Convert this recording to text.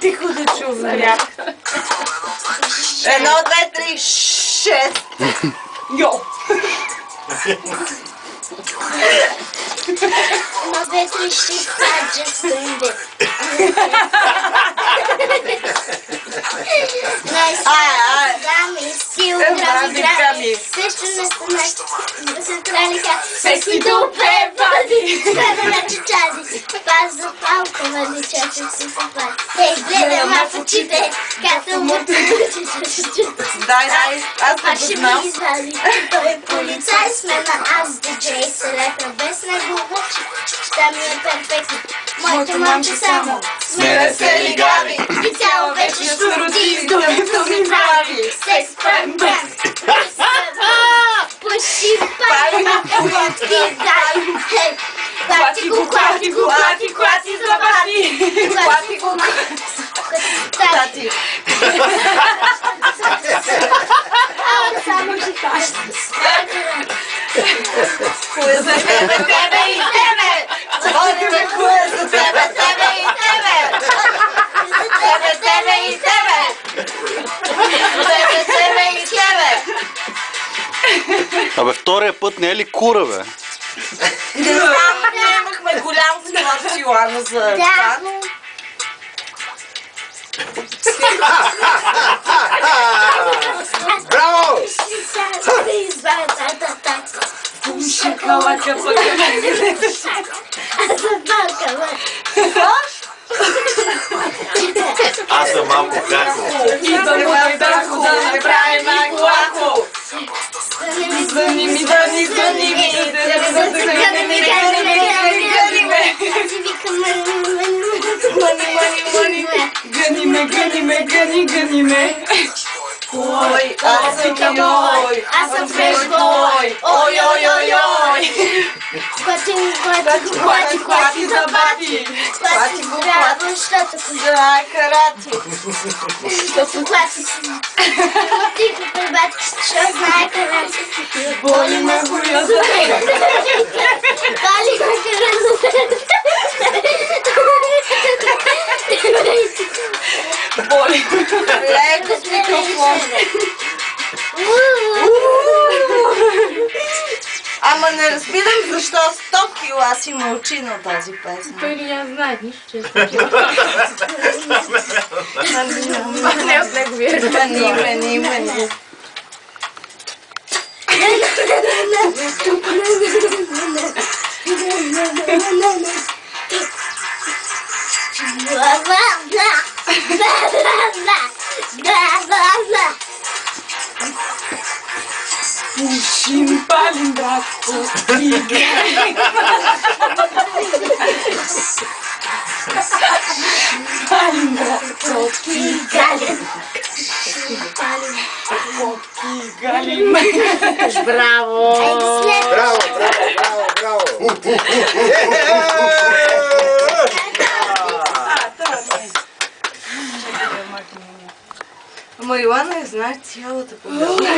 Тихо да чувам. Едно, две, три, шест. Йо! Едно, две, три, шест, just doing this. Гами, стилограми, грами, също не са кралика, всеки добре води, скада на чачади, паз за палка, вали чача си се пали. Ей, гледай ма в очите, като му Дай, аз ще ми извади, той е полицай, сме на аз, диджей, селека, без негово, та ми е перфектно. Моето момче само сме весели глави и цяло вече шуроти, докато ми прави секс пън-пън. Пуши пали на поводки, дай, хей, клати го, клати го, клати, клати, забати, клати го, клати. Само ще кажа. Кое за тебе, тебе и тебе! Водиме кое за тебе, тебе и тебе! Тебе, тебе и тебе! Тебе, тебе и тебе! Абе, втория път не е ли кура, бе? Не знам, ние имахме голям склад в Йоана за това. Браво! Шакалака, Аз съм малко како. идвам от дахо, да не правим аклако. Звъни ми, звъни, звъни ми, гъни ме. Ой, аз съм камой, аз съм фрешбой, ой, ой, ой, ой. Клати, клати, забати, клати го, клати, защото знае карати. Защото клати тихо пребати, защото знае карати. Боли ме хуя за тебе. Бали ме хуя за тебе. Боли ме. Леко с микрофон. Ама не разбирам защо 100 кила си мълчи на тази песен. Той не знае нищо, че Не от неговия. Мани. Пушим, палим, братко, палим, братко, галим. Браво! Браво, браво, браво, браво! Ама Йоана я знае цялата победа.